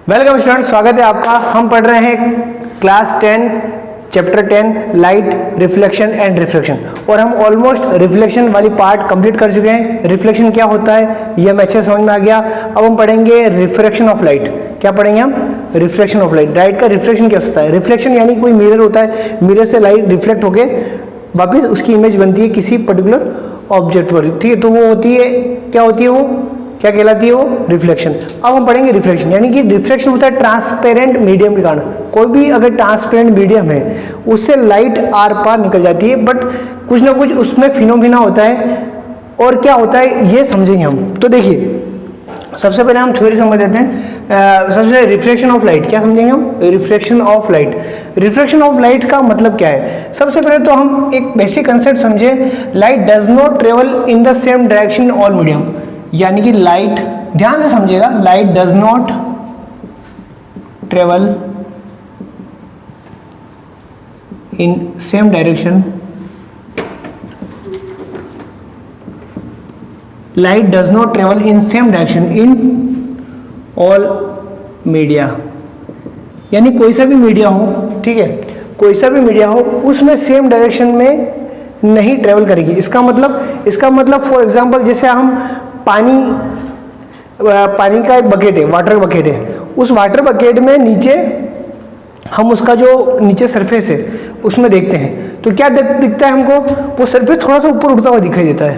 Welcome student, स्वागत है आपका। हम पढ़ रहे हैं class 10 chapter 10 light reflection and refraction और हम ऑलमोस्ट रिफ्लेक्शन वाली पार्ट कंप्लीट कर चुके हैं। रिफ्लेक्शन क्या होता है ये हमें अच्छे समझ में आ गया। अब हम पढ़ेंगे रिफ्रैक्शन ऑफ लाइट। क्या पढ़ेंगे हम? Reflection of light. लाइट का रिफ्लेक्शन क्या होता है? रिफ्लेक्शन यानी कोई मिरर होता है, मिरर से लाइट रिफ्लेक्ट होके वापस उसकी इमेज बनती है किसी पर्टिकुलर ऑब्जेक्ट पर, ठीक है। तो वो होती है, क्या होती है वो, क्या कहलाती है वो? रिफ्लेक्शन। अब हम पढ़ेंगे रिफ्लेक्शन, यानी कि रिफ्लेक्शन होता है ट्रांसपेरेंट मीडियम के कारण। कोई भी अगर ट्रांसपेरेंट मीडियम है उससे लाइट आर पार निकल जाती है, बट कुछ ना कुछ उसमें फिनोमिना होता है। और क्या होता है ये समझेंगे हम। तो देखिए, सबसे पहले हम थ्योरी समझ लेते हैं। सबसे पहले रिफ्लेक्शन ऑफ लाइट क्या समझेंगे हम? Reflection of light. Reflection of light का मतलब क्या है? सबसे पहले तो हम एक बेसिक कंसेप्ट समझे। Light does not travel in the same direction in all medium, यानी कि लाइट, ध्यान से समझिएगा, light does not travel in same direction, light does not travel in same direction in all media. यानी कोई सा भी मीडिया हो, ठीक है, कोई सा भी मीडिया हो उसमें सेम डायरेक्शन में नहीं ट्रेवल करेगी। इसका मतलब फॉर एग्जांपल जैसे हम पानी का एक बकेट है, वाटर बकेट है, उस वाटर बकेट में नीचे हम उसका जो नीचे सरफेस है उसमें देखते हैं तो क्या दिखता है हमको? वो सरफेस थोड़ा सा ऊपर उठता हुआ दिखाई देता है,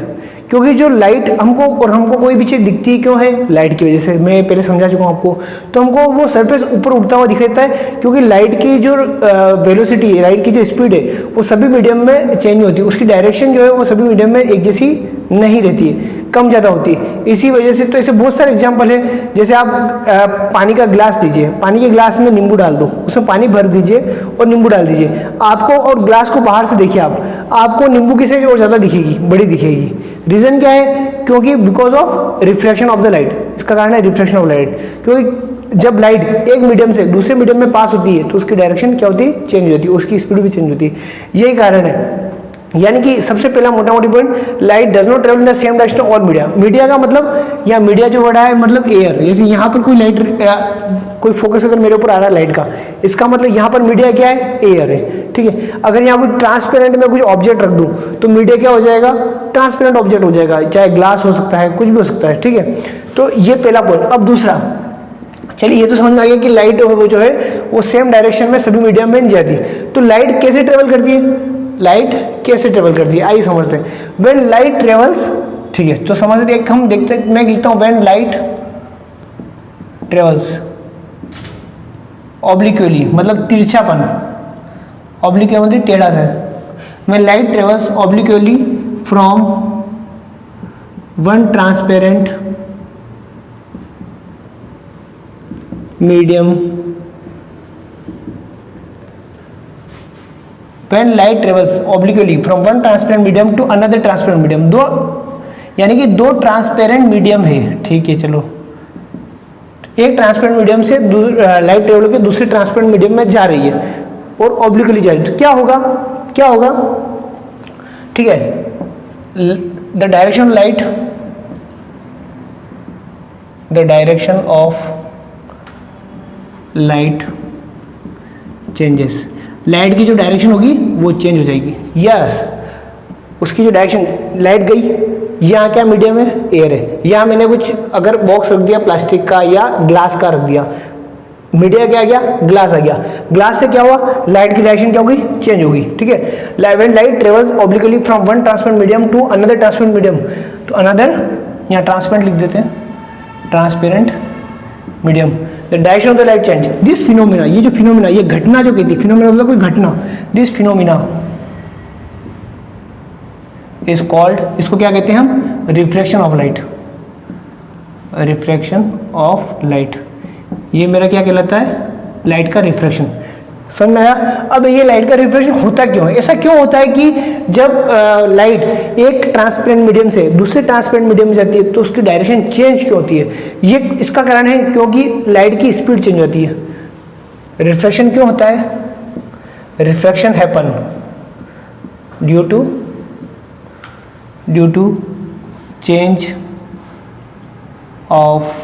क्योंकि जो लाइट हमको कोई भी चीज़ दिखती है क्यों है? लाइट की वजह से। मैं पहले समझा चुका हूँ आपको। तो हमको वो सरफेस ऊपर उठता हुआ दिखाई देता है, क्योंकि लाइट की जो वेलोसिटी है, लाइट की जो स्पीड है वो सभी मीडियम में चेंज होती है। उसकी डायरेक्शन जो है वो सभी मीडियम में एक जैसी नहीं रहती है, कम ज़्यादा होती है। इसी वजह से तो ऐसे बहुत सारे एग्जाम्पल है। जैसे आप पानी का ग्लास लीजिए, पानी के ग्लास में नींबू डाल दो, उसमें पानी भर दीजिए और नींबू डाल दीजिए आपको, और ग्लास को बाहर से देखिए आपको नींबू की साइज और ज़्यादा दिखेगी, बड़ी दिखेगी। रीज़न क्या है? क्योंकि because of reflection of the light. इसका कारण है रिफ्लेक्शन ऑफ लाइट, क्योंकि जब लाइट एक मीडियम से दूसरे मीडियम में पास होती है तो उसकी डायरेक्शन क्या होती है? चेंज होती है, उसकी स्पीड भी चेंज होती है। यही कारण है। यानी कि सबसे पहला मोटा मोटी point, light does not travel in the same direction all media. Media का मतलब, या मीडिया जो वर्ड है मतलब एयर। जैसे यहाँ पर कोई लाइट, कोई फोकस अगर मेरे ऊपर आ रहा है लाइट का, इसका मतलब यहाँ पर मीडिया क्या है? एयर है, ठीक है। अगर यहाँ कोई ट्रांसपेरेंट में कुछ ऑब्जेक्ट रख दूँ तो मीडिया क्या हो जाएगा? ट्रांसपेरेंट ऑब्जेक्ट हो जाएगा, चाहे ग्लास हो सकता है, कुछ भी हो सकता है, ठीक है। तो ये पहला पॉइंट। अब दूसरा, चलिए ये तो समझ में आ गया कि लाइट वो जो है वो सेम डायरेक्शन में सभी मीडियम में नहीं जाती। तो लाइट कैसे ट्रेवल करती है? लाइट कैसे ट्रेवल करती है आइए समझते हैं। व्हेन लाइट ट्रेवल्स, ठीक है, तो समझते हैं, हम देखते हैं, मैं लिखता हूं व्हेन लाइट ट्रेवल्स ऑब्लिक्वली, मतलब तिरछापन, ऑब्लिक मतलब टेढ़ा सा। When light travels obliquely from one transparent medium, when light travels obliquely from one transparent medium to another transparent medium, दो, यानी कि दो ट्रांसपेरेंट मीडियम है, ठीक है। चलो, एक ट्रांसपेरेंट मीडियम से लाइट ट्रेवल के दूसरे ट्रांसपेरेंट मीडियम में जा रही है और ऑब्लिक्वली जा रही है, तो क्या होगा, ठीक है। The direction light, the direction of light changes. Light की जो डायरेक्शन होगी वो चेंज हो जाएगी। यस, उसकी जो डायरेक्शन, लाइट गई, यहाँ क्या मीडियम है? एयर है। यहाँ मैंने कुछ अगर बॉक्स रख दिया प्लास्टिक का या ग्लास का रख दिया, मीडिया क्या आ गया? ग्लास आ गया। ग्लास से क्या हुआ? लाइट की डायरेक्शन क्या होगी? चेंज होगी, ठीक है। When light travels obliquely from one transparent medium to another transparent medium, तो अनदर, यहाँ ट्रांसपेरेंट लिख देते हैं, transparent medium, the direction of the light change. This phenomena, ये जो फिनोमिना, ये घटना जो कहती है, फिनोमिना मतलब कोई घटना, दिस फिनोमिना इज कॉल्ड, इसको क्या कहते हैं हम? Reflection of light. Reflection of light, ये मेरा क्या कहलाता है? लाइट का रिफ्लेक्शन। समझ में आया? अब ये लाइट का रिफ्लेक्शन होता क्यों है? ऐसा क्यों होता है कि जब लाइट एक ट्रांसपेरेंट मीडियम से दूसरे ट्रांसपेरेंट मीडियम में जाती है तो उसकी डायरेक्शन चेंज क्यों होती है? ये इसका कारण है क्योंकि लाइट की स्पीड चेंज होती है। रिफ्लेक्शन क्यों होता है? Reflection happen due to change of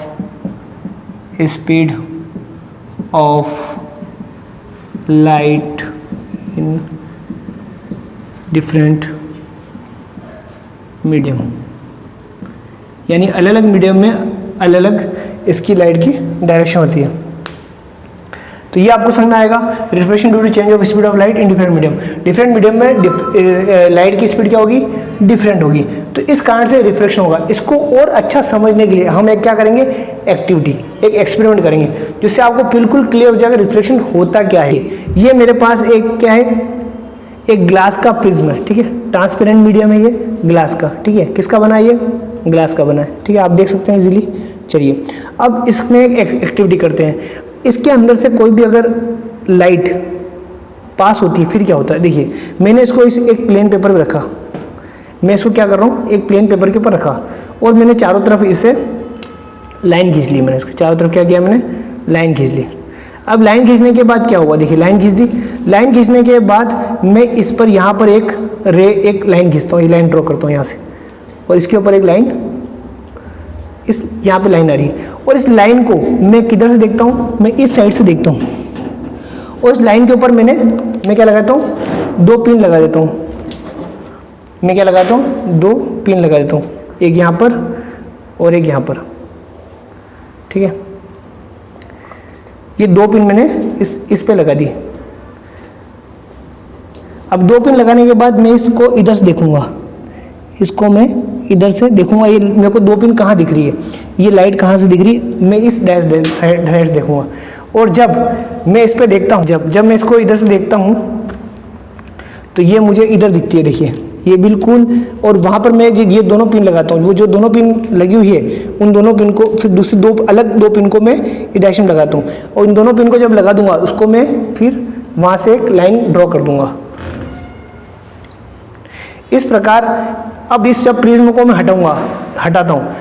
speed of light in different medium, यानी अलग अलग मीडियम में अलग अलग इसकी लाइट की डायरेक्शन होती है। तो ये आपको समझ में आएगा, reflection due to change of speed of light in different medium. Different medium में लाइट की स्पीड क्या होगी, डिफरेंट होगी, तो इस कारण से रिफ्लेक्शन होगा। इसको और अच्छा समझने के लिए हम एक क्या करेंगे, एक्टिविटी, एक एक्सपेरिमेंट करेंगे जिससे आपको बिल्कुल क्लियर हो जाएगा रिफ्लेक्शन होता क्या है। ये मेरे पास एक क्या है, एक ग्लास का प्रिज्म है, ठीक है, ट्रांसपेरेंट मीडियम है ये ग्लास का, ठीक है, किसका बना है ये, ग्लास का बना है, ठीक है, आप देख सकते हैं इजीली। चलिए अब इसमें एक एक्टिविटी करते हैं। इसके अंदर से कोई भी अगर लाइट पास होती है फिर क्या होता है, देखिए मैंने इसको इस एक प्लेन पेपर पे रखा, मैं इसको क्या कर रहा हूँ, एक प्लेन पेपर के ऊपर रखा और मैंने चारों तरफ इसे लाइन खींच ली, मैंने इसको चारों तरफ क्या किया, मैंने लाइन खींच ली। अब लाइन खींचने के बाद क्या हुआ, देखिए लाइन खींच दी, लाइन खींचने के बाद मैं इस पर यहाँ पर एक लाइन खींचता हूँ, ये लाइन ड्रॉ करता हूँ यहाँ से, और इसके ऊपर एक लाइन, इस यहाँ पे लाइन आ रही है, और इस लाइन को मैं किधर से देखता हूँ, मैं इस साइड से देखता हूँ, और इस लाइन के ऊपर मैं क्या लगाता हूँ, 2 पिन लगा देता हूँ, मैं क्या लगाता हूँ, 2 पिन लगा देता हूँ, एक यहाँ पर और एक यहाँ पर, ठीक है, ये 2 पिन मैंने इस पे लगा दी। अब 2 पिन लगाने के बाद मैं इसको इधर से देखूंगा, इसको मैं इधर से देखूंगा, ये मेरे को 2 पिन कहाँ दिख रही है, ये लाइट कहाँ से दिख रही है, मैं इस डैश देखूंगा। और जब मैं इस पे देखता हूँ, जब मैं इसको इधर से देखता हूँ तो ये मुझे इधर दिखती है, देखिए ये बिल्कुल, और वहाँ पर मैं ये दोनों पिन लगाता हूँ, वो जो दोनों पिन लगी हुई है उन दोनों पिन को फिर दूसरी 2 अलग 2 पिन को मैं इस डायरेक्शन में लगाता हूँ, और इन दोनों पिन को जब लगा दूंगा उसको मैं फिर वहाँ से एक लाइन ड्रॉ कर दूंगा इस प्रकार। अब इस जब प्रिज्म को मैं हटाता हूँ,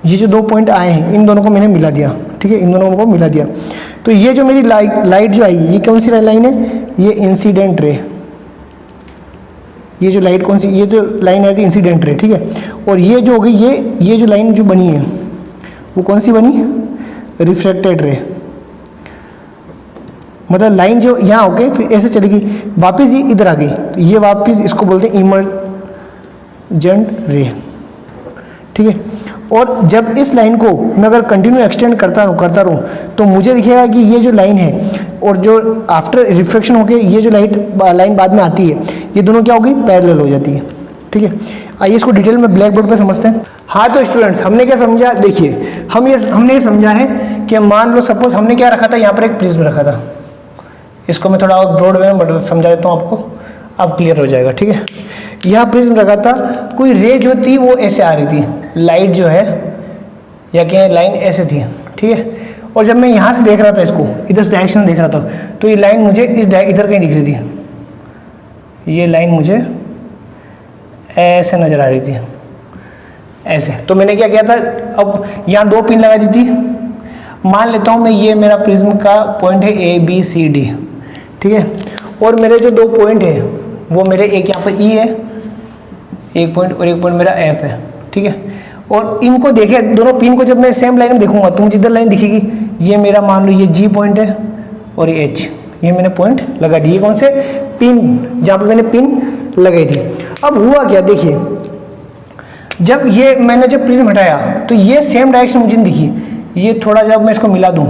ये जो 2 पॉइंट आए हैं इन दोनों को मैंने मिला दिया, ठीक है, इन दोनों को मिला दिया, तो ये जो मेरी लाइट जो आई, ये कौन सी लाइन है, ये इंसिडेंट रे, ये जो लाइट कौन सी, ये जो लाइन आई थी इंसिडेंट रे, ठीक है, और ये जो हो गई, ये जो लाइन जो बनी है वो कौन सी बनी, रिफ्लेक्टेड रे, मतलब लाइन जो यहाँ हो गई फिर ऐसे चलेगी वापस ये इधर आ गई, तो ये वापस इसको बोलते हैं इमर्जेंट रे, ठीक है। और जब इस लाइन को मैं अगर कंटिन्यू एक्सटेंड करता रहूँ तो मुझे दिखेगा कि ये जो लाइन है और जो आफ्टर रिफ्लेक्शन होके ये जो लाइन बाद में आती है, ये दोनों क्या हो गई, पैरेलल हो जाती है, ठीक है। आइए इसको डिटेल में ब्लैक बोर्ड पे समझते हैं। हाँ तो स्टूडेंट्स, हमने क्या समझा, देखिए हमने ये समझा है कि मान लो सपोज हमने क्या रखा था, यहाँ पर एक प्रिज्म रखा था, इसको मैं थोड़ा और ब्रॉड वे में समझा देता हूँ आपको, अब क्लियर हो जाएगा, ठीक है। यहाँ प्रिज्म रखा था, कोई रे जो थी वो ऐसे आ रही थी, लाइट जो है या क्या लाइन ऐसे थी, ठीक है। और जब मैं यहाँ से देख रहा था, इसको इधर से डायरेक्शन देख रहा था, तो ये लाइन मुझे इधर कहीं दिख रही थी, ये लाइन मुझे ऐसे नज़र आ रही थी, ऐसे। तो मैंने क्या किया था, अब यहाँ 2 पिन लगा दी थी, मान लेता हूँ मैं ये मेरा प्रिज्म का पॉइंट है ABCD, ठीक है, और मेरे जो 2 पॉइंट है वो मेरे एक यहाँ पर E है, एक पॉइंट, और एक पॉइंट मेरा F है, ठीक है। और इनको देखे, दोनों पिन को जब मैं सेम लाइन में देखूंगा तो मुझे इधर लाइन दिखेगी, ये मेरा मान लो ये G पॉइंट है और ये H, ये मैंने पॉइंट लगा दिए, कौन से पिन, जहाँ पर मैंने पिन लगाई थी। अब हुआ क्या, देखिए जब प्रिज्म हटाया तो ये सेम डायरेक्शन मुझे दिखी, ये थोड़ा जब मैं इसको मिला दूँ,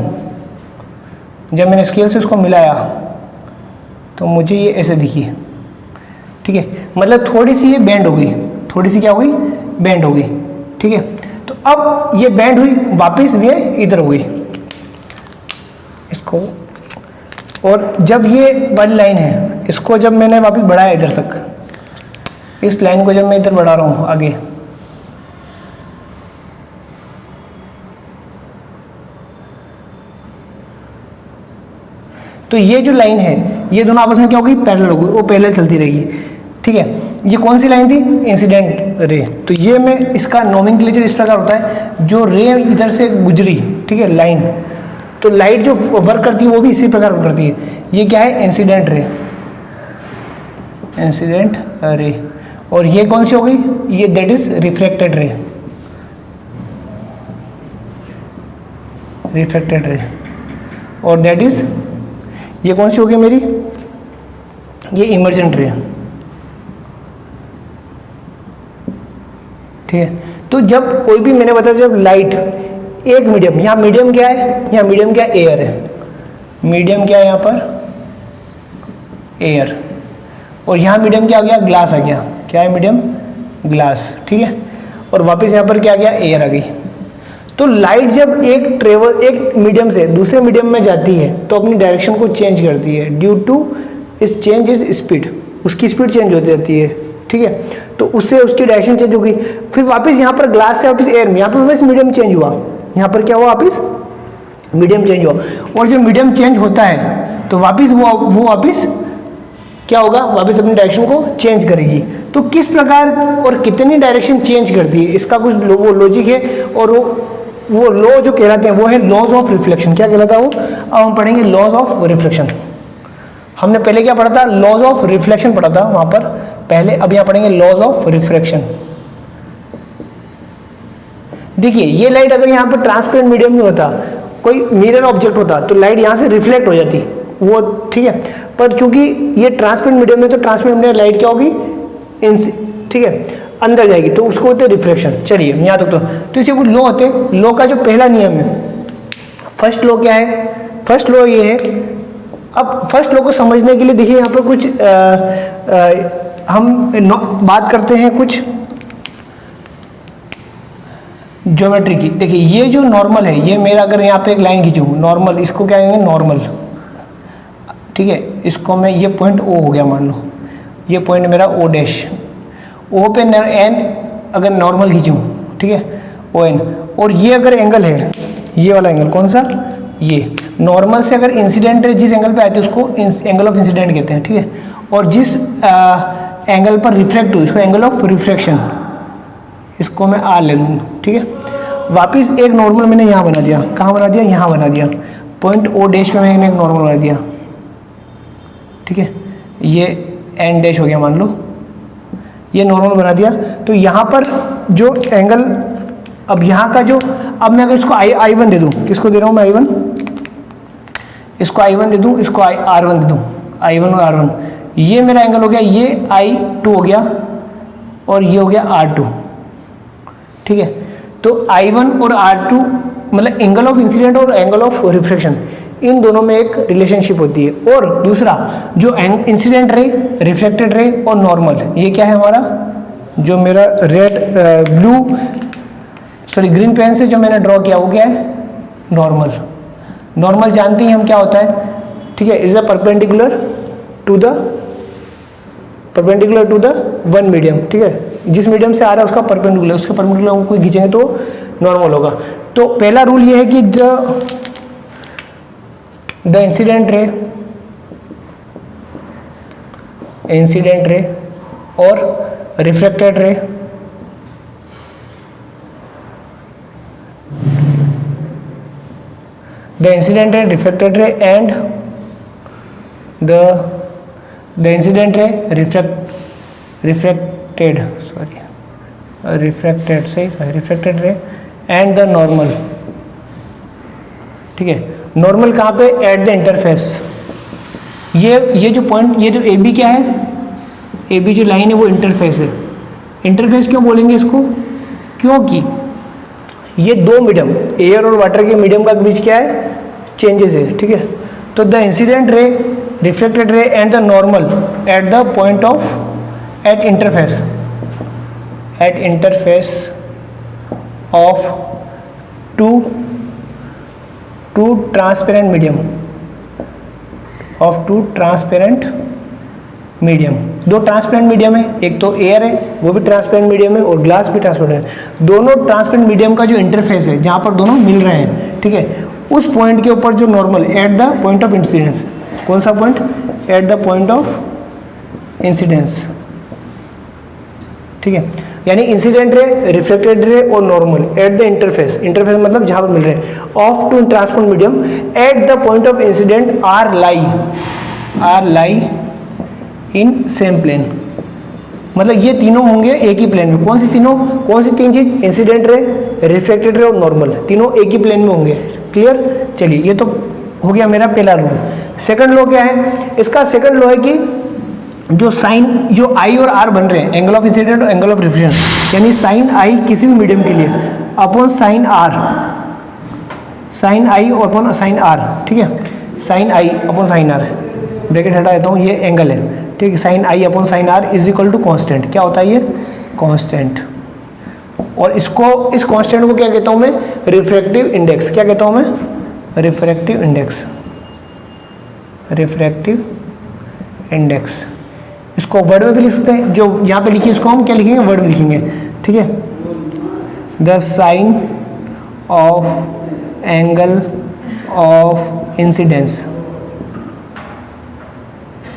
जब मैंने स्केल से इसको मिलाया तो मुझे ये ऐसे दिखी, ठीक है, मतलब थोड़ी सी ये बेंड हो गई, थोड़ी सी क्या हो गई, बेंड हो गई, ठीक है। तो अब ये बेंड हुई, वापस ये इधर हो गई इसको, और जब ये वाली लाइन है इसको जब मैंने वापस बढ़ाया इधर तक, इस लाइन को जब मैं इधर बढ़ा रहा हूँ आगे, तो ये जो लाइन है ये दोनों आपस में क्या होगी, पैरेलल होगी, वो पैरेलल चलती रहेगी, ठीक है। ये कौन सी लाइन थी, इंसिडेंट रे। तो ये में इसका नोमेनक्लेचर इस प्रकार होता है, जो रे इधर से गुजरी, ठीक है, लाइन, तो लाइट जो वर्क करती है वो भी इसी प्रकार करती है। ये क्या है, इंसिडेंट रे, इंसिडेंट रे। और ये कौन सी हो गई, ये that is reflected ray, reflected रे, और दैट इज, ये कौन सी होगी मेरी, ये इमर्जेंट रे। ठीक है, तो जब कोई भी, मैंने बताया जब लाइट एक मीडियम, यहाँ मीडियम क्या है, यहाँ मीडियम क्या है, एयर है, मीडियम क्या है यहाँ पर, एयर, और यहाँ मीडियम क्या आ गया, ग्लास आ गया, क्या है मीडियम, ग्लास। ठीक है, और वापस यहाँ पर क्या आ गया, एयर आ गई। तो लाइट जब एक मीडियम से दूसरे मीडियम में जाती है तो अपनी डायरेक्शन को चेंज करती है, ड्यू टू इस चेंज इज स्पीड, उसकी स्पीड चेंज हो जाती है। ठीक है, तो उससे उसकी डायरेक्शन चेंज हो गई, फिर वापस यहाँ पर ग्लास से वापस एयर में, यहाँ पर वापस मीडियम चेंज हुआ, यहाँ पर क्या हुआ, वापस मीडियम चेंज हुआ, और जब मीडियम चेंज होता है तो वापस वो वापस क्या होगा, वापस अपनी डायरेक्शन को चेंज करेगी। तो किस प्रकार और कितनी डायरेक्शन चेंज करती है, इसका कुछ वो लॉजिक है, और वो लॉ जो कहलाते हैं वो है लॉज ऑफ रिफ्लेक्शन। क्या कहलाता है वो, अब हम पढ़ेंगे लॉज ऑफ रिफ्लेक्शन। हमने पहले क्या पढ़ा था, लॉज ऑफ रिफ्लेक्शन पढ़ा था वहां पर पहले, अब यहाँ पढ़ेंगे लॉज ऑफ रिफ्रैक्शन। देखिए ये लाइट अगर यहाँ पर ट्रांसपेरेंट मीडियम में होता, कोई मिरर ऑब्जेक्ट होता, तो लाइट यहाँ से रिफ्लेक्ट हो जाती वो, ठीक है, पर चूंकि ये ट्रांसपेरेंट मीडियम में, तो ट्रांसपेरेंट मीडियम लाइट क्या होगी, ठीक है, अंदर जाएगी, तो उसको होते हैं रिफ्रैक्शन। चलिए यहाँ तक तो इसे कुछ लॉ होते हैं। लॉ का जो पहला नियम है, फर्स्ट लॉ क्या है, फर्स्ट लॉ ये है। अब फर्स्ट लॉ को समझने के लिए देखिए यहाँ पर कुछ हम बात करते हैं कुछ ज्योमेट्री की। देखिए ये जो नॉर्मल है, ये मेरा अगर यहाँ पे एक लाइन खींचूँ नॉर्मल, इसको क्या कहेंगे, नॉर्मल। ठीक है, इसको मैं, ये पॉइंट ओ हो गया मान लो, ये पॉइंट मेरा ओ डैश, ओ पे एन अगर नॉर्मल खींचूँ, ठीक है, ओ एन, और ये अगर एंगल है, ये वाला एंगल कौन सा, ये नॉर्मल से अगर इंसिडेंट जिस एंगल पे आए थे उसको एंगल ऑफ इंसिडेंट कहते हैं। ठीक है, और जिस एंगल पर रिफ्लेक्ट हो इसको एंगल ऑफ रिफ्रैक्शन, इसको मैं आर ले लूँ। ठीक है, वापिस एक नॉर्मल मैंने यहाँ बना दिया, कहाँ बना दिया, यहाँ बना दिया, पॉइंट ओ डैश पे मैंने एक नॉर्मल बना दिया। ठीक है, ये एन डैश हो गया मान लो, ये नॉर्मल बना दिया। तो यहाँ पर जो एंगल, अब यहाँ का जो, अब मैं अगर इसको आई वन दे दूँ, किसको दे रहा हूँ मैं, आई वन, इसको आई वन दे दूँ, इसको आर वन दे दूँ, आई वन और आर वन, ये मेरा एंगल हो गया, ये आई टू हो गया, और ये हो गया आर टू। ठीक है, तो आई वन और आर टू मतलब एंगल ऑफ इंसिडेंट और एंगल ऑफ रिफ्रैक्शन, इन दोनों में एक रिलेशनशिप होती है। और दूसरा जो इंसिडेंट रे, रिफ्लेक्टेड रे और नॉर्मल, ये क्या है हमारा, जो मेरा ग्रीन पेन से जो मैंने ड्रॉ किया वो क्या है, नॉर्मल। नॉर्मल जानते ही हम क्या होता है, ठीक है, is a perpendicular to the one medium. ठीक है, जिस मीडियम से आ रहा है उसका परपेंडिकुलर, उसके परपेंडिकुलर कोई खींचेंगे तो नॉर्मल होगा। तो पहला रूल ये है कि द इंसिडेंट रे और reflected ray the incident ray, refracted ray and the incident ray refracted ray and the normal। ठीक है, नॉर्मल कहाँ पे, एट द इंटरफेस। ये जो पॉइंट, ये जो ए बी क्या है, ए बी जो लाइन है वो इंटरफेस है। इंटरफेस क्यों बोलेंगे इसको, क्योंकि ये दो मीडियम, एयर और वाटर के मीडियम का बीच क्या है, चेंजेस है। ठीक है, तो the incident ray, reflected ray and the normal at the point of at interface of two transparent medium, दो ट्रांसपेरेंट मीडियम है, एक तो एयर है वो भी ट्रांसपेरेंट मीडियम है और ग्लास भी ट्रांसपेरेंट है। दोनों ट्रांसपेरेंट मीडियम का जो इंटरफेस है जहाँ पर दोनों मिल रहे हैं, ठीक है, उस पॉइंट के ऊपर जो normal at the point of incidence, कौन सा point, eight the point of incidence. ठीक है, यानी इंसिडेंट रे, रिफ्लेक्टेड रे और नॉर्मल एट द इंटरफेस मतलब जहाँ पर मिल रहे हैं of two transparent medium at the point of incident are lie in same plane. मतलब ये तीनों होंगे एक ही प्लेन में। कौन सी तीन चीज, इंसिडेंट रे, रिफ्लेक्टेड रे और नॉर्मल, तीनों एक ही प्लेन में होंगे। क्लियर, चलिए ये तो हो गया मेरा पहला रूल। सेकंड लॉ क्या है इसका? सेकंड लॉ है कि जो साइन, जो आई और आर बन रहे हैं, एंगल ऑफ इंसिडेंट और एंगल ऑफ रिफ्लेक्शन, यानी साइन आई किसी भी मीडियम के लिए upon sine r, sine i upon sine r, ठीक है, sine i upon sine r, bracket हटा देता हूँ, ये एंगल है, ठीक है, sine i upon sine r is equal to constant. क्या होता है ये? कॉन्स्टेंट। और इसको, इस कॉन्स्टेंट को क्या कहता हूँ मैं? Refractive index. क्या कहता हूँ मैं? Refractive index, refractive index. इसको वर्ड में भी लिख सकते हैं, जो यहाँ पे लिखी इसको हम क्या लिखेंगे? वर्ड में लिखेंगे, ठीक है। The sine of angle of incidence,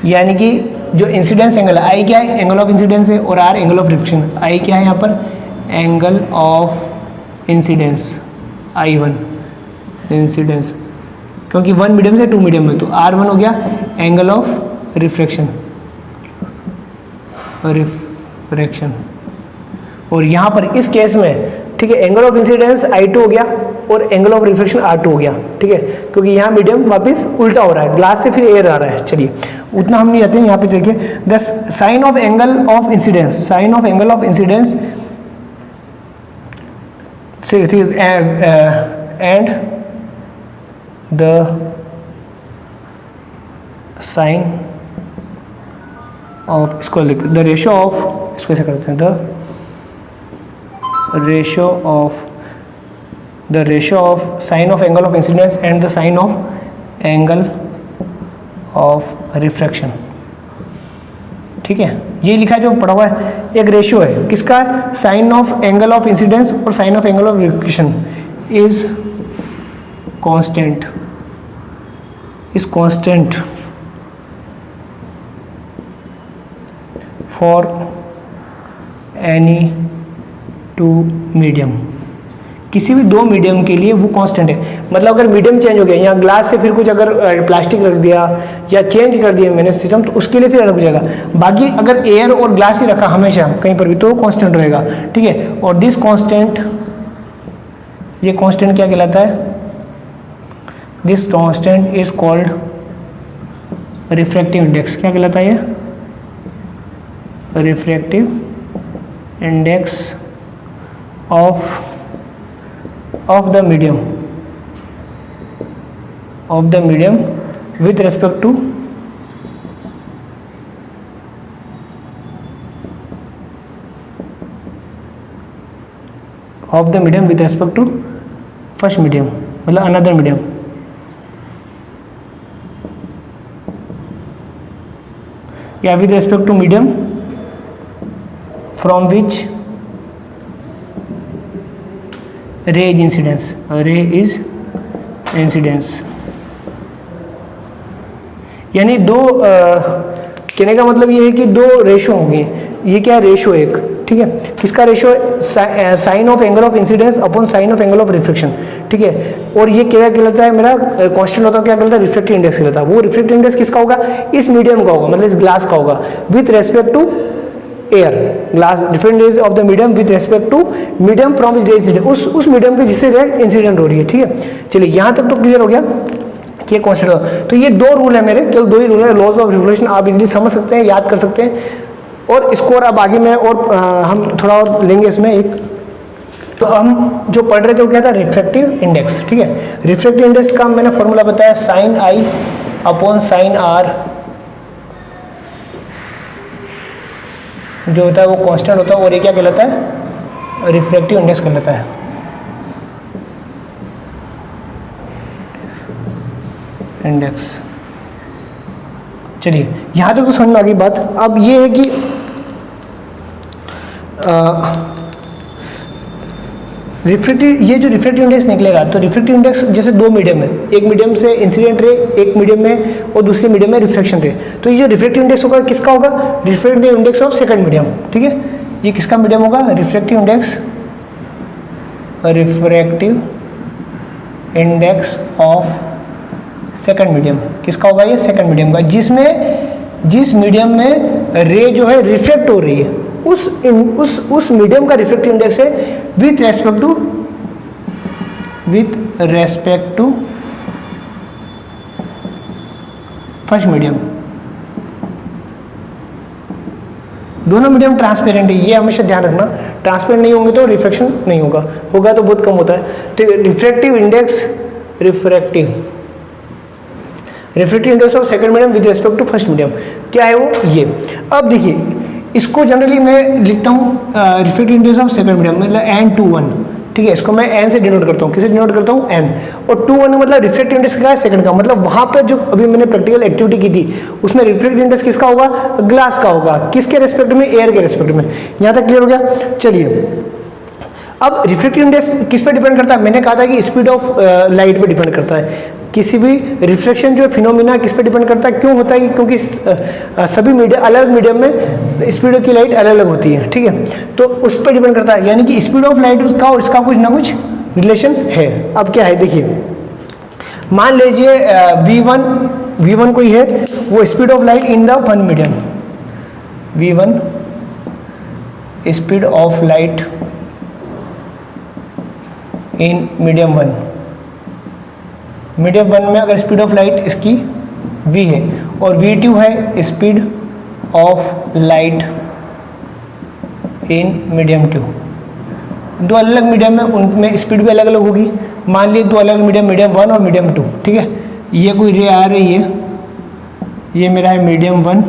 यानी कि जो इंसिडेंस एंगल है, आई क्या है? एंगल ऑफ इंसिडेंस है, और आर एंगल ऑफ रिफ्लेक्शन। आई क्या है यहाँ पर? Angle of incidence, I1 incidence, क्योंकि वन मीडियम से टू मीडियम में, तो R1 हो गया एंगल ऑफ रिफ्लेक्शन, रिफ्रैक्शन। और यहाँ पर इस केस में, ठीक है, एंगल ऑफ इंसिडेंस I2 हो गया और एंगल ऑफ रिफ्लेक्शन R2 हो गया, ठीक है, क्योंकि यहाँ मीडियम वापस उल्टा हो रहा है, ग्लास से फिर एयर आ रहा है। चलिए उतना हम नहीं जाते हैं, यहाँ पे देखिए the sine of angle of incidence, sine of angle of incidence and the sine of, इसको लिख द रेशियो ऑफ, इसको ऐसे करते हैं, the ratio of sine of angle of incidence and the sine of angle of refraction, ठीक है। ये लिखा है जो पढ़ा हुआ है, एक रेशियो है किसका? Sine of angle of incidence और sine of angle of refraction is constant, is constant for any two medium, किसी भी दो मीडियम के लिए वो कांस्टेंट है। मतलब अगर मीडियम चेंज हो गया, यहाँ ग्लास से फिर कुछ अगर प्लास्टिक रख दिया या चेंज कर दिया मैंने सिस्टम, तो उसके लिए फिर अलग हो जाएगा। बाकी अगर एयर और ग्लास ही रखा हमेशा कहीं पर भी, तो कांस्टेंट रहेगा, ठीक है। और दिस कांस्टेंट, ये कांस्टेंट क्या कहलाता है? This constant is called refractive index. क्या कहलाता है ये? Refractive index of the medium with respect to first medium, मतलब another medium, या with respect to medium from which रे इज इंसिडेंस, रे इज इंसिडेंस। यानी दो कहने का मतलब ये है कि दो रेशो होंगे। ये क्या है? रेशो एक, ठीक है। किसका रेशो है? Sine of angle of incidence upon sine of angle of reflection, ठीक है। और ये क्या कहलाता है? मेरा कांस्टेंट होता है, क्या कहलाता है? रिफ्रैक्टिव इंडेक्स कहलाता है। वो रिफ्रैक्टिव इंडेक्स किसका होगा? इस मीडियम का होगा, मतलब इस ग्लास का होगा, with respect to air. Glass different rays of the medium with respect to medium from which ray incident, उस मीडियम के जिससे रे इंसिडेंट हो रही है, ठीक है। चलिए यहाँ तक तो क्लियर हो गया कि कांस्टेंट। तो ये दो रूल है मेरे, केवल दो ही रूल है, लॉज ऑफ रिफ्लेक्शन। आप इजीली समझ सकते हैं, याद कर सकते हैं। और इसको और अब आगे में और हम थोड़ा और लेंगे इसमें एक। तो हम जो पढ़ रहे थे वो क्या था? रिफ्रैक्टिव इंडेक्स, ठीक है। रिफ्रैक्टिव इंडेक्स का मैंने फॉर्मूला बताया, sine i upon sine r जो होता है वो कांस्टेंट होता है, और ये क्या कहलाता है? रिफ्रैक्टिव इंडेक्स कहलाता है। इंडेक्स। चलिए यहाँ तक तो समझ में आ गई बात। अब ये है कि रिफ्रैक्टिव, ये जो रिफ्रैक्टिव इंडेक्स निकलेगा, तो रिफ्रैक्टिव इंडेक्स जैसे दो मीडियम है, एक मीडियम से इंसिडेंट रे, एक मीडियम में और दूसरे मीडियम में रिफ्लेक्शन रे, तो ये जो रिफ्रैक्टिव इंडेक्स होगा किसका होगा? Refractive index of second medium, ठीक है। ये किसका मीडियम होगा? Refractive index, refractive index of second medium किसका होगा? ये सेकंड मीडियम का, जिस मीडियम में रे जो है रिफ्लेक्ट हो रही है, उस मीडियम का रिफ्रैक्टिव इंडेक्स है with respect to first medium, दोनों मीडियम ट्रांसपेरेंट है, ये हमेशा ध्यान रखना। ट्रांसपेरेंट नहीं होंगे तो रिफ्लेक्शन नहीं होगा, होगा तो बहुत कम होता है। तो refractive index, refractive index of second medium with respect to first medium क्या है वो, ये। अब देखिए इसको जनरली मैं लिखता हूँ refractive index of second medium मतलब N21, ठीक है। इसको मैं एन से डिनोट करता हूँ, किसे डिनोट करता हूँ, एन। और 2 मतलब रिफ्रैक्टिव इंडेक्स का है सेकंड का, मतलब वहां पर जो अभी मैंने प्रैक्टिकल एक्टिविटी की थी उसमें रिफ्रैक्टिव इंडेक्स किसका होगा, ग्लास का होगा। किसके रेस्पेक्ट में, एयर के रेस्पेक्ट में। यहाँ तक क्लियर हो गया। चलिए अब रिफ्रैक्टिव इंडेक्स किस पे डिपेंड करता है, मैंने कहा था कि स्पीड ऑफ लाइट पे डिपेंड करता है। किसी भी रिफ्लेक्शन जो फिनोमिना किस पे डिपेंड करता है, क्यों होता है, क्योंकि सभी मीडियम अलग मीडियम में स्पीड की लाइट अलग अलग होती है, ठीक है। तो उस पर डिपेंड करता है, यानी कि स्पीड ऑफ लाइट का और इसका कुछ ना कुछ रिलेशन है। अब क्या है देखिए, मान लीजिए V1 कोई है, वो speed of light in the one medium, V1 speed of light in medium 1। Medium 1 में अगर स्पीड ऑफ लाइट इसकी v है और V2 है speed of light in medium 2, दो अलग मीडियम है, उनमें स्पीड भी अलग अलग होगी। मान लीजिए दो अलग मीडियम 1 और मीडियम 2, ठीक है। ये कोई रे आ रही है, ये मेरा है मीडियम 1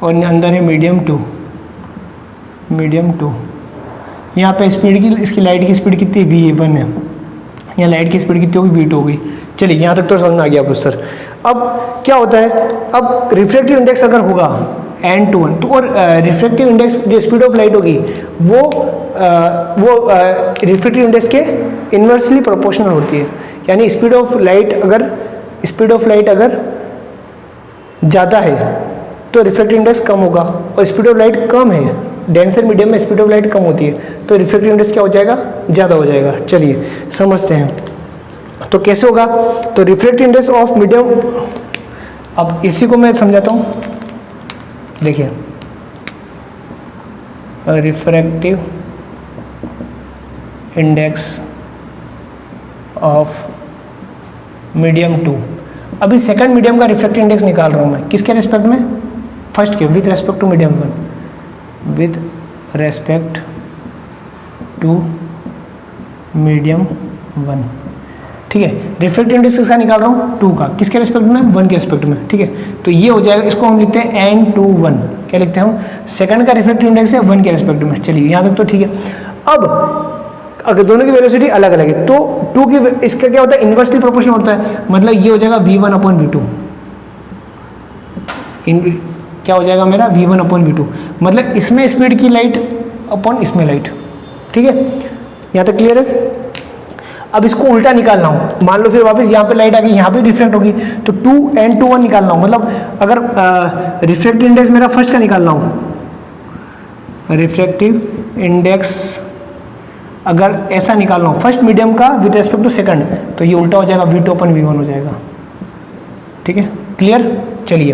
और अंदर है मीडियम 2। यहाँ पे स्पीड की, इसकी लाइट की स्पीड कितनी, V1 है, यहाँ लाइट की स्पीड कितनी होगी, V2 होगी। चलिए यहाँ तक तो समझ में आ गया आपको सर। अब क्या होता है, अब रिफ्रैक्टिव इंडेक्स अगर होगा N21 तो, और रिफ्रैक्टिव इंडेक्स जो स्पीड ऑफ लाइट होगी वो रिफ्रैक्टिव इंडेक्स के इन्वर्सली प्रोपोर्शनल होती है। यानी स्पीड ऑफ लाइट अगर ज़्यादा है तो रिफ्रैक्टिव इंडेक्स कम होगा, और स्पीड ऑफ लाइट कम है, डेंसर मीडियम में स्पीड ऑफ लाइट कम होती है, तो रिफ्रैक्टिव इंडेक्स क्या हो जाएगा, ज़्यादा हो जाएगा। चलिए समझते हैं तो कैसे होगा। तो रिफ्रैक्टिव इंडेक्स ऑफ मीडियम, अब इसी को मैं समझाता हूँ। देखिए रिफ्रैक्टिव इंडेक्स ऑफ मीडियम 2, अभी सेकंड मीडियम का रिफ्रैक्टिव इंडेक्स निकाल रहा हूँ मैं, किसके रिस्पेक्ट में, फर्स्ट के, with respect to medium 1, with respect to medium 1, ठीक है। रिफ्रैक्टिव इंडेक्स किसका निकाल रहा हूँ, 2 का, किसके रिस्पेक्ट में, 1 के रिस्पेक्ट में, ठीक है। तो ये हो जाएगा, इसको हम लिखते हैं N21, क्या लिखते हैं हम, सेकंड का रिफ्रैक्टिव इंडेक्स है 1 के रिस्पेक्ट में। चलिए यहाँ तक तो ठीक है। अब अगर दोनों की वेलोसिटी अलग अलग है तो 2 की, इसका क्या होता है, इन्वर्सली प्रोपोर्शनल होता है, मतलब ये हो जाएगा V1/V2, क्या हो जाएगा मेरा, V1/V2, मतलब इसमें स्पीड की लाइट अपॉन इसमें लाइट, ठीक है। यहाँ तक क्लियर है। अब इसको उल्टा निकालना हो, मान लो फिर वापस यहाँ पे लाइट आ गई, यहाँ पे रिफ्लेक्ट होगी, तो 2N21 निकालना हो, मतलब अगर रिफ्रैक्टिव इंडेक्स मेरा फर्स्ट का निकालना हो, रिफ्रैक्टिव इंडेक्स अगर ऐसा निकालना हो फर्स्ट मीडियम का विद रेस्पेक्ट टू सेकंड, तो ये उल्टा हो जाएगा, V2/V1 हो जाएगा, ठीक है, क्लियर। चलिए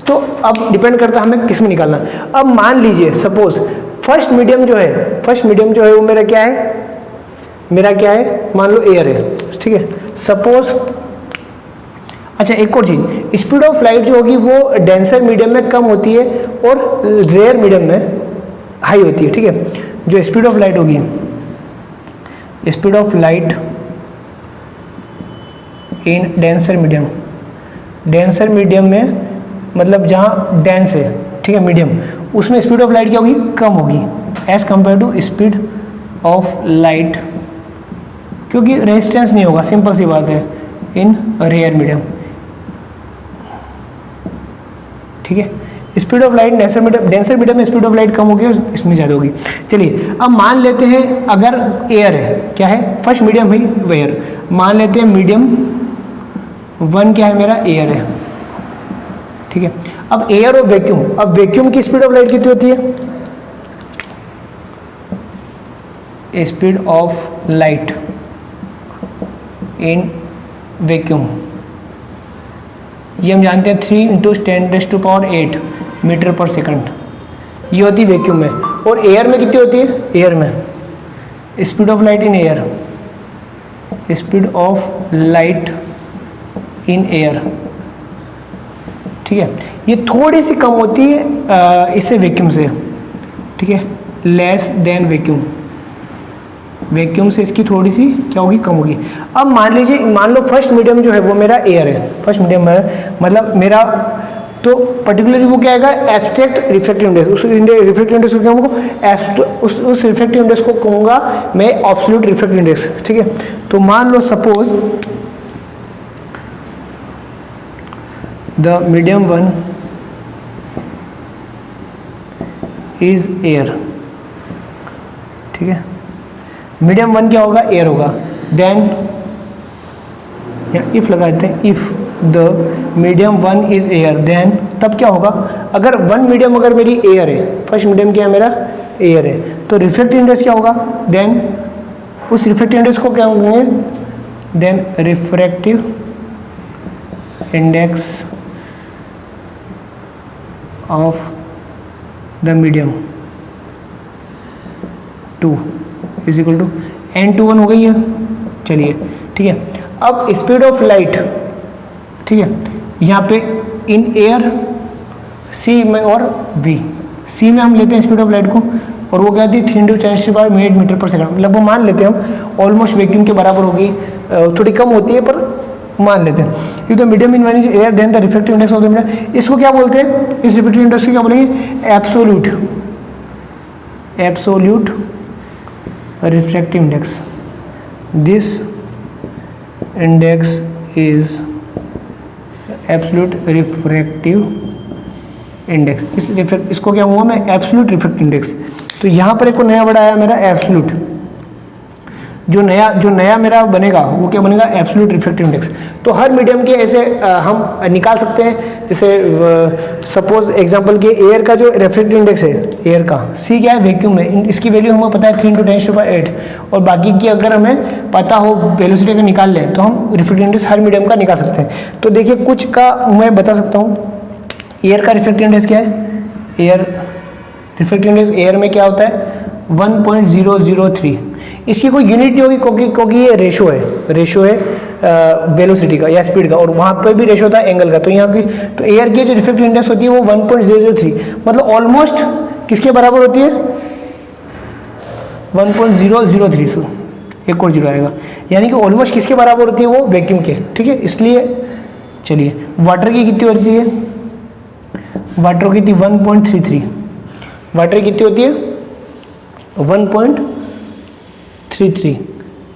तो अब डिपेंड करता है हमें किस में निकालना। अब मान लीजिए सपोज फर्स्ट मीडियम जो है वो मेरा क्या है, मान लो एयर है, ठीक है, सपोज। अच्छा एक और चीज, स्पीड ऑफ लाइट जो होगी वो डेंसर मीडियम में कम होती है और रेयर मीडियम में हाई होती है, ठीक है। जो स्पीड ऑफ लाइट होगी, speed of light in denser medium में, मतलब जहाँ डेंस है, ठीक है, मीडियम, उसमें स्पीड ऑफ लाइट क्या होगी, कम होगी as compare to speed of light, क्योंकि रेजिस्टेंस नहीं होगा, सिंपल सी बात है, इन रेयर मीडियम, ठीक है। Speed of light denser medium में स्पीड ऑफ लाइट कम होगी और इसमें ज़्यादा होगी। चलिए अब मान लेते हैं अगर एयर है, क्या है, फर्स्ट मीडियम है एयर, मान लेते हैं मीडियम 1 क्या है मेरा, एयर है, ठीक है। अब एयर और वैक्यूम, अब वैक्यूम की स्पीड ऑफ लाइट कितनी होती है, speed of light in vacuum, ये हम जानते हैं 3 × 10⁸ मीटर पर सेकंड, ये होती है वैक्यूम में। और एयर में कितनी होती है, एयर में speed of light in air, speed of light in air ठीक है। ये थोड़ी सी कम होती है इससे वैक्यूम से, ठीक है, लेस देन वैक्यूम, वैक्यूम से इसकी थोड़ी सी क्या होगी, कम होगी। अब मान लीजिए, मान लो फर्स्ट मीडियम जो है वो मेरा एयर है, फर्स्ट मीडियम है मतलब मेरा, तो पर्टिकुलरली वो क्या आएगा, एब्स्ट्रैक्ट रिफ्रैक्टिव इंडेक्स। उस रिफ्रैक्टिव इंडेक्स को क्या होगा, उस रिफ्रैक्टिव इंडेक्स को कहूँगा मैं एब्सोल्यूट रिफ्रैक्टिव इंडेक्स, ठीक है। तो मान लो suppose the medium one is air, ठीक है, मीडियम वन क्या होगा, एयर होगा। देन इफ लगा देते हैं, if the medium one is air, then तब क्या होगा, अगर वन मीडियम अगर मेरी एयर है, फर्स्ट मीडियम क्या है मेरा, एयर है, तो रिफ्रैक्टिव इंडेक्स क्या होगा, देन उस रिफ्रैक्टिव इंडेक्स को क्या होंगे, then refractive index of the medium 2 is equal to n21 हो गई है। चलिए ठीक है, अब स्पीड ऑफ लाइट, ठीक है, यहाँ पे इन एयर सी में और वी, सी में हम लेते हैं स्पीड ऑफ लाइट को, और वो क्या होती है 3 × 10⁻⁸ मीटर पर सेकंड, लगभग मान लेते हैं हम ऑलमोस्ट वैक्यूम के बराबर होगी, थोड़ी कम होती है पर मान लेते हैं। If the medium in one is air then the refractive index of the medium, इसको क्या बोलते हैं, इस रिफ्रैक्टिव इंडेक्स को क्या बोलेंगे, absolute, absolute refractive index. This index is absolute refractive index. इसको क्या हुआ मैं, एब्सोल्यूट रिफ्रैक्टिव इंडेक्स। तो यहाँ पर एक नया वर्ड आया मेरा एब्सोल्यूट, जो नया मेरा बनेगा वो क्या बनेगा, एब्सोल्यूट रिफ्रैक्टिव इंडेक्स। तो हर मीडियम के ऐसे हम निकाल सकते हैं, जैसे सपोज एग्जांपल के एयर का जो रिफ्रैक्टिव इंडेक्स है, एयर का सी क्या है, वैक्यूम है, इसकी वैल्यू हमें पता है 3 × 10⁸, और बाकी की अगर हमें पता हो वेलोसिटी का निकाल लें तो हम रिफ्रैक्टिव इंडेक्स हर मीडियम का निकाल सकते हैं। तो देखिए कुछ का मैं बता सकता हूँ, एयर का रिफ्रैक्टिव इंडेक्स क्या है, एयर रिफ्रैक्टिव इंडेक्स एयर में क्या होता है 1.003। इसकी कोई यूनिट नहीं होगी क्योंकि ये रेशो है वेलोसिटी का या स्पीड का, और वहाँ पर भी रेशो था एंगल का। तो यहाँ की तो एयर की जो रिफ्रैक्टिव इंडेक्स होती है वो 1.003, मतलब ऑलमोस्ट किसके बराबर होती है, 1.003, एक और जीरो आएगा, यानी कि ऑलमोस्ट किसके बराबर होती है वो, वैक्यूम के, ठीक है। इसलिए चलिए वाटर की कितनी होती है, वाटर की 1.33, वाटर की कितनी होती है 1.33,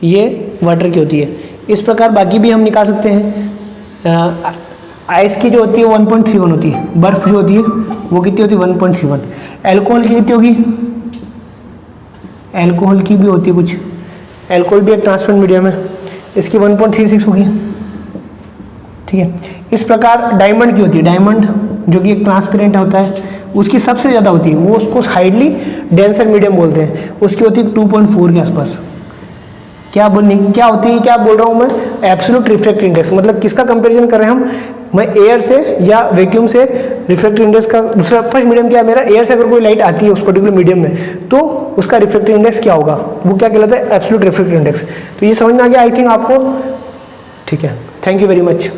ये वाटर की होती है। इस प्रकार बाकी भी हम निकाल सकते हैं। आइस की जो होती है 1.31 होती है, बर्फ जो होती है वो कितनी होती है 1.31। एल्कोहल की कितनी होगी, एल्कोहल की भी होती है कुछ, एल्कोहल भी एक ट्रांसपेरेंट मीडियम है, इसकी 1.36 होगी, ठीक है। इस प्रकार डायमंड की होती है, डायमंड जो कि एक ट्रांसपेरेंट होता है उसकी सबसे ज़्यादा होती है, वो उसको हाइडली डेंसर मीडियम बोलते हैं, उसकी होती है 2.4 के आसपास। क्या होती है, क्या बोल रहा हूँ मैं, एब्सोल्यूट रिफ्रैक्टिव इंडेक्स, मतलब किसका कंपैरिजन कर रहे हैं हम, मैं एयर से या वैक्यूम से रिफ्रैक्टिव इंडेक्स का। दूसरा फर्स्ट मीडियम क्या है मेरा, एयर से अगर कोई लाइट आती है उस पर्टिकुलर मीडियम में तो उसका रिफ्रैक्टिव इंडेक्स क्या होगा, वो क्या कहलाता है, एब्सोल्यूट रिफ्रैक्टिव इंडेक्स। तो ये समझ में आ गया आई थिंक आपको, ठीक है। Thank you very much.